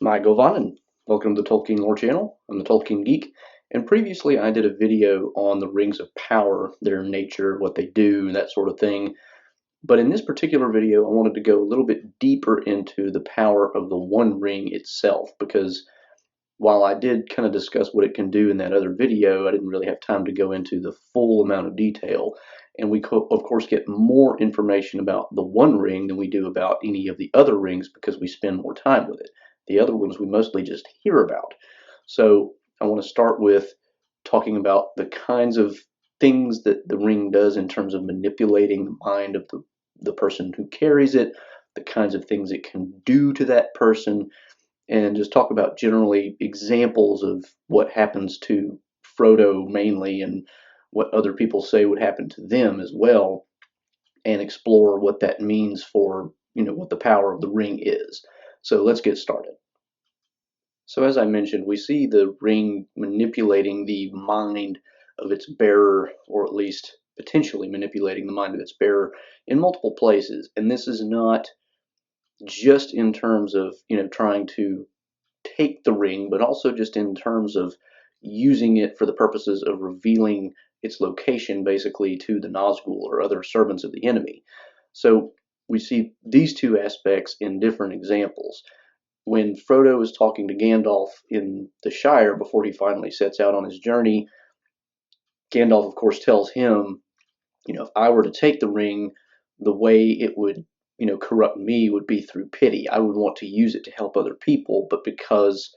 Hi, Govan, and welcome to the Tolkien Lore channel. I'm the Tolkien Geek, and previously I did a video on the Rings of Power, their nature, what they do, and that sort of thing. But in this particular video, I wanted to go a little bit deeper into the power of the One Ring itself, because while I did kind of discuss what it can do in that other video, I didn't really have time to go into the full amount of detail. And we, of course, get more information about the One Ring than we do about any of the other rings because we spend more time with it. The other ones we mostly just hear about. So I want to start with talking about the kinds of things that the ring does in terms of manipulating the mind of the person who carries it, the kinds of things it can do to that person, and just talk about generally examples of what happens to Frodo mainly and what other people say would happen to them as well, and explore what that means for, what the power of the ring is. So let's get started. So as I mentioned, we see the ring manipulating the mind of its bearer, or at least potentially manipulating the mind of its bearer in multiple places. And this is not just in terms of, trying to take the ring, but also just in terms of using it for the purposes of revealing its location basically to the Nazgul or other servants of the enemy. So we see these two aspects in different examples. When Frodo is talking to Gandalf in the Shire before he finally sets out on his journey, Gandalf, of course, tells him, if I were to take the ring, the way it would, corrupt me would be through pity. I would want to use it to help other people, but because,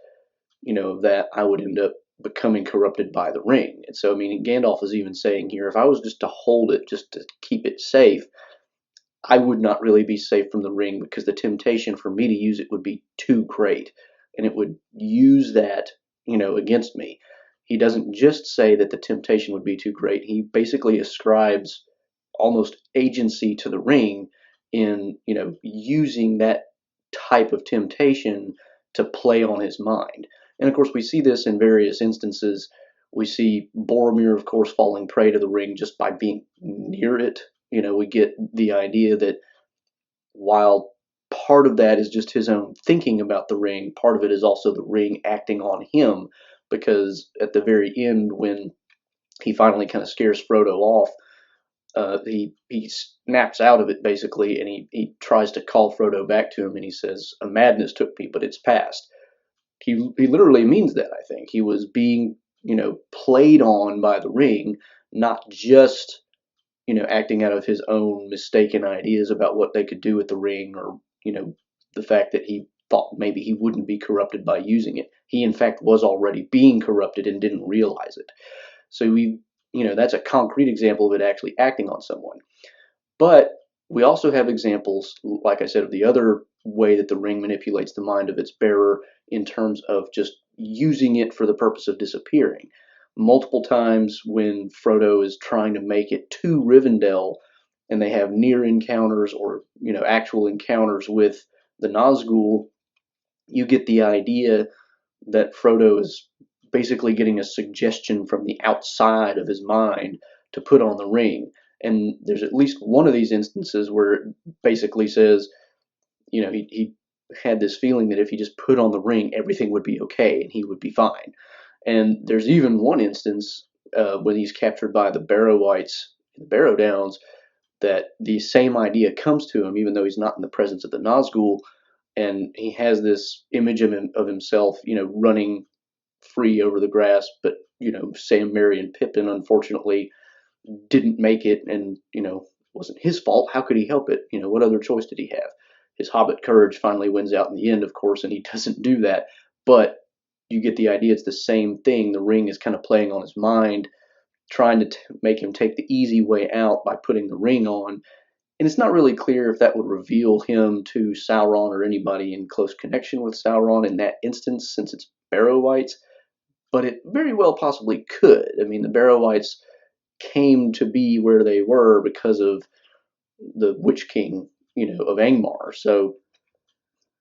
of that, I would end up becoming corrupted by the ring. And so, Gandalf is even saying here, if I was just to hold it, just to keep it safe, I would not really be safe from the ring because the temptation for me to use it would be too great, and it would use that, against me. He doesn't just say that the temptation would be too great. He basically ascribes almost agency to the ring in, using that type of temptation to play on his mind. And of course, we see this in various instances. We see Boromir, of course, falling prey to the ring just by being near it. We get the idea that while part of that is just his own thinking about the ring, part of it is also the ring acting on him, because at the very end, when he finally kind of scares Frodo off, he snaps out of it basically, and he tries to call Frodo back to him, and he says, "A madness took me, but it's past." He literally means that. I think he was being played on by the ring, not just acting out of his own mistaken ideas about what they could do with the ring, or the fact that he thought maybe he wouldn't be corrupted by using it. He in fact was already being corrupted and didn't realize it. So that's a concrete example of it actually acting on someone. But we also have examples, like I said, of the other way that the ring manipulates the mind of its bearer in terms of just using it for the purpose of disappearing. Multiple times when Frodo is trying to make it to Rivendell and they have near encounters or, actual encounters with the Nazgul, you get the idea that Frodo is basically getting a suggestion from the outside of his mind to put on the ring. And there's at least one of these instances where it basically says, he had this feeling that if he just put on the ring, everything would be okay and he would be fine. And there's even one instance when he's captured by the Barrow-wights in the Barrow Downs, that the same idea comes to him, even though he's not in the presence of the Nazgul, and he has this image of himself, running free over the grass. But Sam, Merry, and Pippin unfortunately didn't make it, and wasn't his fault. How could he help it? What other choice did he have? His hobbit courage finally wins out in the end, of course, and he doesn't do that. But you get the idea. It's the same thing. The ring is kind of playing on his mind, trying to make him take the easy way out by putting the ring on. And it's not really clear if that would reveal him to Sauron or anybody in close connection with Sauron in that instance, since it's Barrow-wights. But it very well possibly could. The Barrow-wights came to be where they were because of the Witch King, of Angmar. So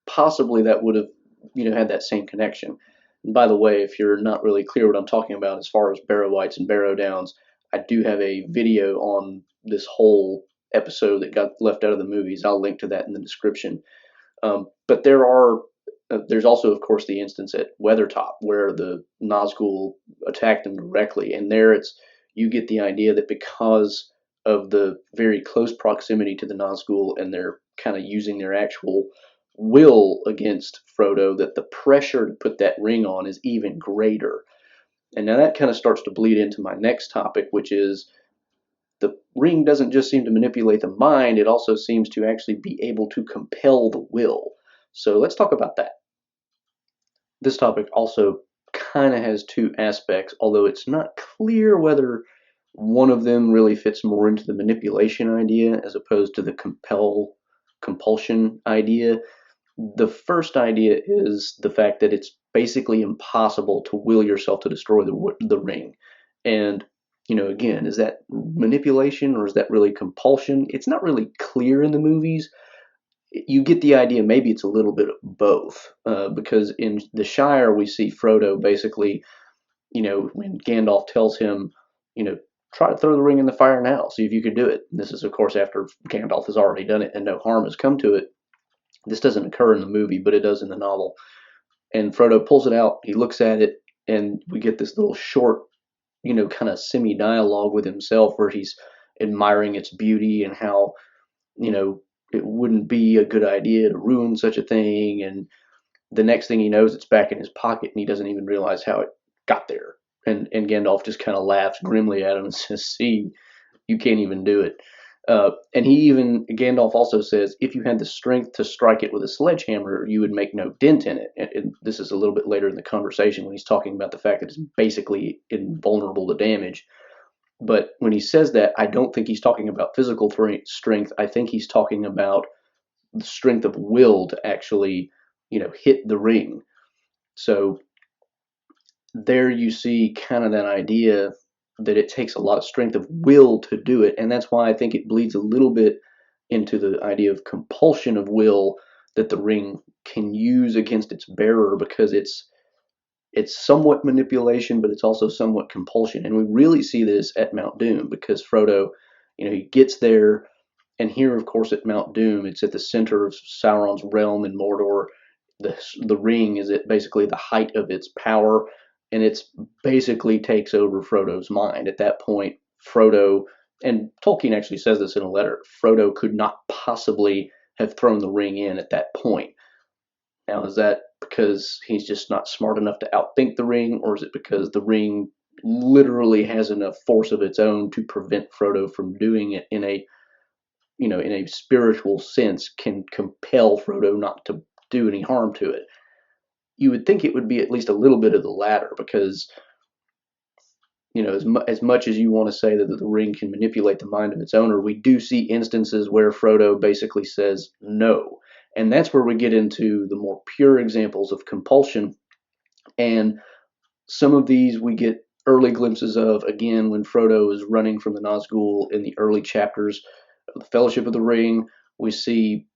possibly that would have, had that same connection. And by the way, if you're not really clear what I'm talking about as far as Barrow-wights and Barrow Downs, I do have a video on this whole episode that got left out of the movies. I'll link to that in the description. But there are there's also, of course, the instance at Weathertop where the Nazgul attacked them directly, and there you get the idea that because of the very close proximity to the Nazgul and they're kind of using their actual will against Frodo, that the pressure to put that ring on is even greater. And now that kind of starts to bleed into my next topic, which is the ring doesn't just seem to manipulate the mind, it also seems to actually be able to compel the will. So let's talk about that. This topic also kind of has two aspects, although it's not clear whether one of them really fits more into the manipulation idea as opposed to the compulsion idea. The first idea is the fact that it's basically impossible to will yourself to destroy the ring. And, again, is that manipulation or is that really compulsion? It's not really clear in the movies. You get the idea maybe it's a little bit of both, because in the Shire we see Frodo basically, when Gandalf tells him, try to throw the ring in the fire now, see if you could do it. And this is, of course, after Gandalf has already done it and no harm has come to it. This doesn't occur in the movie, but it does in the novel. And Frodo pulls it out, he looks at it, and we get this little short, kind of semi-dialogue with himself where he's admiring its beauty and how, it wouldn't be a good idea to ruin such a thing. And the next thing he knows, it's back in his pocket, and he doesn't even realize how it got there. And Gandalf just kind of laughs grimly at him and says, "See, you can't even do it." And Gandalf also says, if you had the strength to strike it with a sledgehammer, you would make no dent in it. And this is a little bit later in the conversation when he's talking about the fact that it's basically invulnerable to damage. But when he says that, I don't think he's talking about physical strength. I think he's talking about the strength of will to actually, hit the ring. So there you see kind of that idea that it takes a lot of strength of will to do it. And that's why I think it bleeds a little bit into the idea of compulsion of will that the ring can use against its bearer, because it's somewhat manipulation, but it's also somewhat compulsion. And we really see this at Mount Doom, because Frodo, he gets there, and here, of course, at Mount Doom, it's at the center of Sauron's realm in Mordor. The ring is at basically the height of its power, and it's basically takes over Frodo's mind. At that point, Frodo, and Tolkien actually says this in a letter, Frodo could not possibly have thrown the ring in at that point. Now, is that because he's just not smart enough to outthink the ring, or is it because the ring literally has enough force of its own to prevent Frodo from doing it in a spiritual sense, can compel Frodo not to do any harm to it? You would think it would be at least a little bit of the latter, because, as much as you want to say that the ring can manipulate the mind of its owner, we do see instances where Frodo basically says no. And that's where we get into the more pure examples of compulsion. And some of these we get early glimpses of, again, when Frodo is running from the Nazgul in the early chapters of the Fellowship of the Ring. We see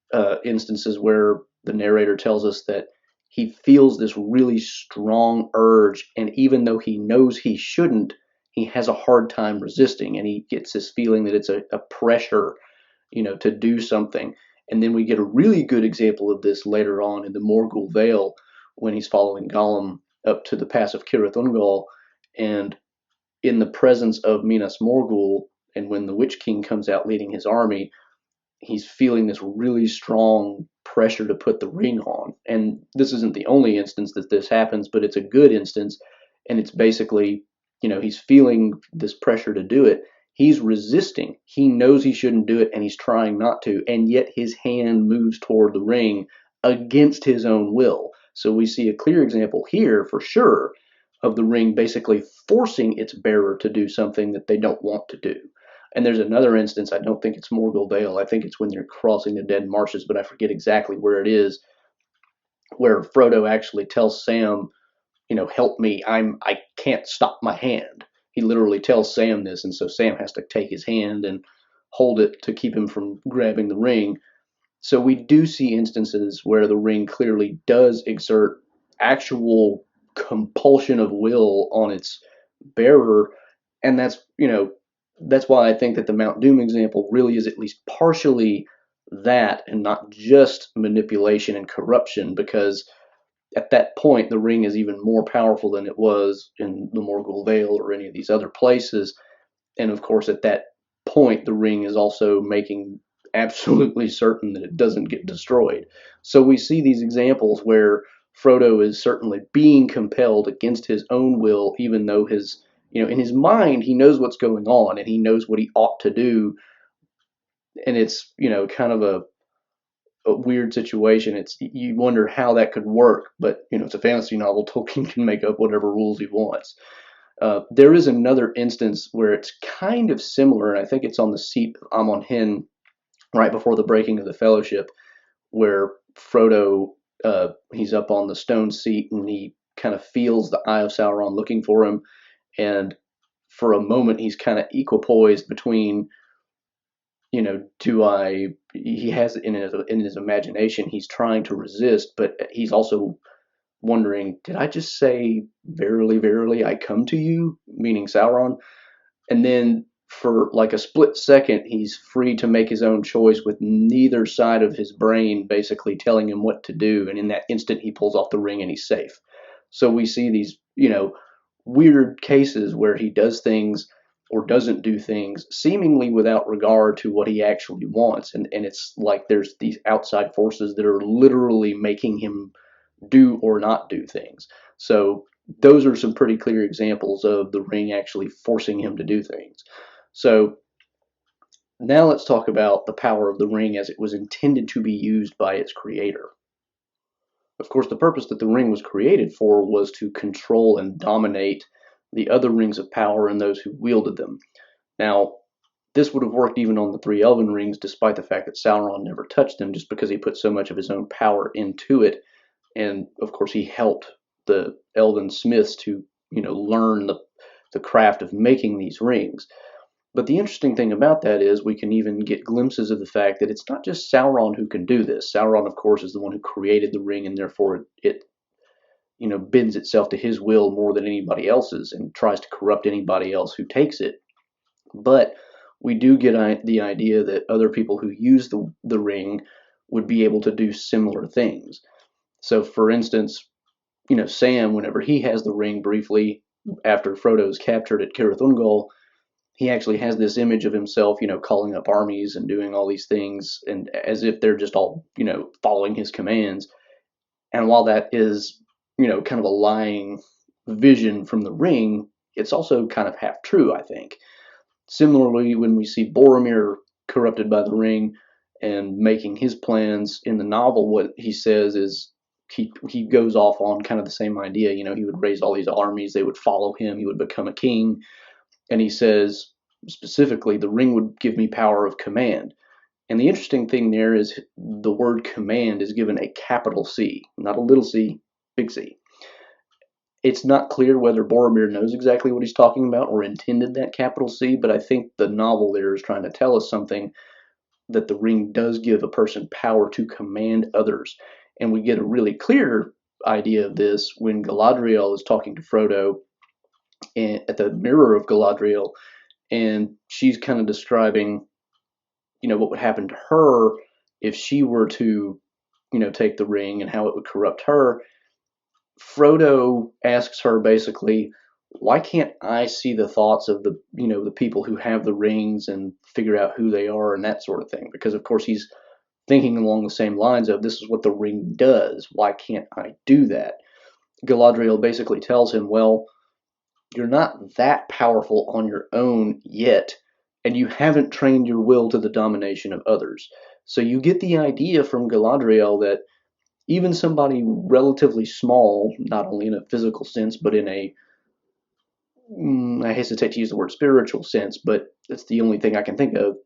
instances where the narrator tells us that he feels this really strong urge, and even though he knows he shouldn't, he has a hard time resisting, and he gets this feeling that it's a pressure, to do something. And then we get a really good example of this later on in the Morgul Vale, when he's following Gollum up to the pass of Cirith Ungol, and in the presence of Minas Morgul, and when the Witch King comes out leading his army, he's feeling this really strong pressure to put the ring on. And this isn't the only instance that this happens, but it's a good instance. And it's basically, he's feeling this pressure to do it. He's resisting. He knows he shouldn't do it, and he's trying not to. And yet his hand moves toward the ring against his own will. So we see a clear example here, for sure, of the ring basically forcing its bearer to do something that they don't want to do. And there's another instance, I don't think it's Morgul Vale, I think it's when they're crossing the Dead Marshes, but I forget exactly where it is, where Frodo actually tells Sam, help me, I can't stop my hand. He literally tells Sam this, and so Sam has to take his hand and hold it to keep him from grabbing the ring. So we do see instances where the ring clearly does exert actual compulsion of will on its bearer, and that's why I think that the Mount Doom example really is at least partially that, and not just manipulation and corruption, because at that point, the ring is even more powerful than it was in the Morgul Vale or any of these other places. And of course, at that point, the ring is also making absolutely certain that it doesn't get destroyed. So we see these examples where Frodo is certainly being compelled against his own will, even though in his mind, he knows what's going on and he knows what he ought to do. And it's, kind of a weird situation. You wonder how that could work, but it's a fantasy novel. Tolkien can make up whatever rules he wants. There is another instance where it's kind of similar, and I think it's on the seat of Amon Hen right before the breaking of the Fellowship, where Frodo he's up on the stone seat and he kind of feels the Eye of Sauron looking for him, and for a moment he's kind of equipoised between do I? He has in his imagination he's trying to resist, but he's also wondering, did I just say, "Verily, verily, I come to you," meaning Sauron? And then for like a split second, he's free to make his own choice with neither side of his brain basically telling him what to do. And in that instant, he pulls off the ring and he's safe. So we see these, weird cases where he does things or doesn't do things seemingly without regard to what he actually wants. And it's like there's these outside forces that are literally making him do or not do things. So those are some pretty clear examples of the ring actually forcing him to do things. So now let's talk about the power of the ring as it was intended to be used by its creator. Of course, the purpose that the ring was created for was to control and dominate the other rings of power and those who wielded them. Now, this would have worked even on the three elven rings, despite the fact that Sauron never touched them, just because he put so much of his own power into it. And of course, he helped the elven smiths to, learn the craft of making these rings. But the interesting thing about that is we can even get glimpses of the fact that it's not just Sauron who can do this. Sauron, of course, is the one who created the ring, and therefore it bends itself to his will more than anybody else's and tries to corrupt anybody else who takes it. But we do get the idea that other people who use the ring would be able to do similar things. So, for instance, Sam, whenever he has the ring briefly after Frodo's captured at Cirith Ungol, he actually has this image of himself, calling up armies and doing all these things, and as if they're just all, following his commands. And while that is, kind of a lying vision from the ring, it's also kind of half true, I think. Similarly, when we see Boromir corrupted by the ring and making his plans in the novel, what he says is he goes off on kind of the same idea. He would raise all these armies, they would follow him, he would become a king. And he says specifically, the ring would give me power of command. And the interesting thing there is the word command is given a capital C, not a little c, big C. It's not clear whether Boromir knows exactly what he's talking about or intended that capital C, but I think the novel there is trying to tell us something, that the ring does give a person power to command others. And we get a really clear idea of this when Galadriel is talking to Frodo at the Mirror of Galadriel, and she's kind of describing, what would happen to her if she were to, take the ring and how it would corrupt her. Frodo asks her basically, why can't I see the thoughts of the people who have the rings and figure out who they are and that sort of thing? Because of course he's thinking along the same lines of, this is what the ring does. Why can't I do that? Galadriel basically tells him, well, you're not that powerful on your own yet, and you haven't trained your will to the domination of others. So you get the idea from Galadriel that even somebody relatively small, not only in a physical sense, but in I hesitate to use the word spiritual sense, but it's the only thing I can think of,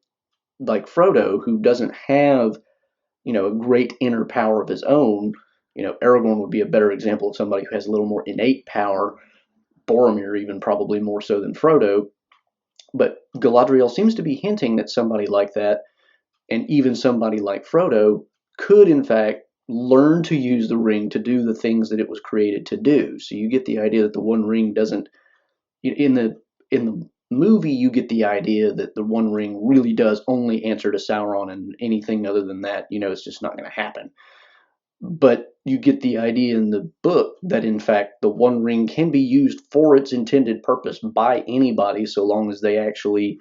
like Frodo, who doesn't have, a great inner power of his own. Aragorn would be a better example of somebody who has a little more innate power. Boromir even probably more so than Frodo. But Galadriel seems to be hinting that somebody like that, and even somebody like Frodo, could in fact learn to use the ring to do the things that it was created to do. So you get the idea that the One Ring doesn't, in the movie, you get the idea that the One Ring really does only answer to Sauron, and anything other than that, it's just not going to happen. But you get the idea in the book that in fact the One Ring can be used for its intended purpose by anybody, so long as they actually,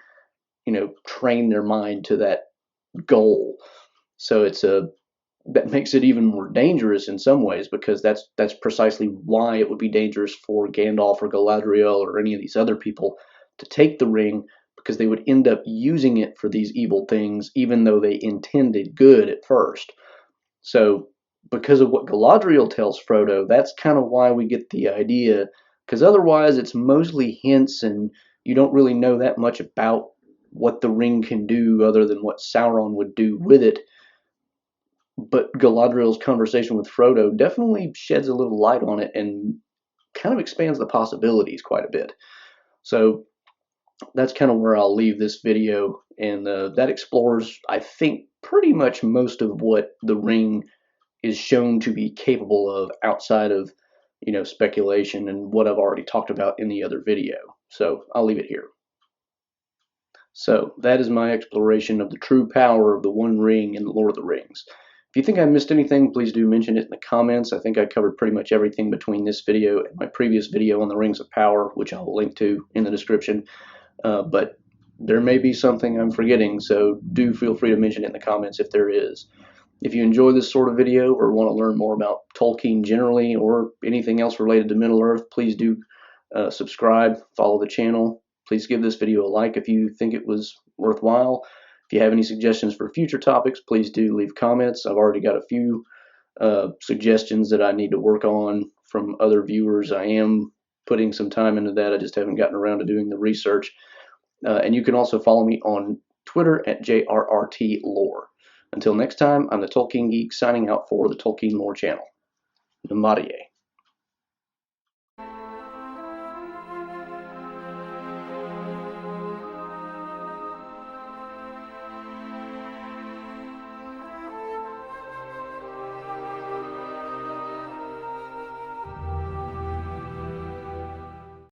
train their mind to that goal. So that makes it even more dangerous in some ways, because that's precisely why it would be dangerous for Gandalf or Galadriel or any of these other people to take the ring, because they would end up using it for these evil things even though they intended good at first. So because of what Galadriel tells Frodo, that's kind of why we get the idea, because otherwise it's mostly hints and you don't really know that much about what the ring can do other than what Sauron would do with it. But Galadriel's conversation with Frodo definitely sheds a little light on it and kind of expands the possibilities quite a bit. So that's kind of where I'll leave this video, and that explores, I think, pretty much most of what the ring is shown to be capable of outside of, speculation and what I've already talked about in the other video. So I'll leave it here. So that is my exploration of the true power of the One Ring in Lord of the Rings. If you think I missed anything, please do mention it in the comments. I think I covered pretty much everything between this video and my previous video on the Rings of Power, which I'll link to in the description. But there may be something I'm forgetting, so do feel free to mention it in the comments if there is. If you enjoy this sort of video or want to learn more about Tolkien generally or anything else related to Middle-earth, please do subscribe, follow the channel. Please give this video a like if you think it was worthwhile. If you have any suggestions for future topics, please do leave comments. I've already got a few suggestions that I need to work on from other viewers. I am putting some time into that. I just haven't gotten around to doing the research. And you can also follow me on Twitter at JRRTLore. Until next time, I'm the Tolkien Geek signing out for the Tolkien Lore channel. Namaste.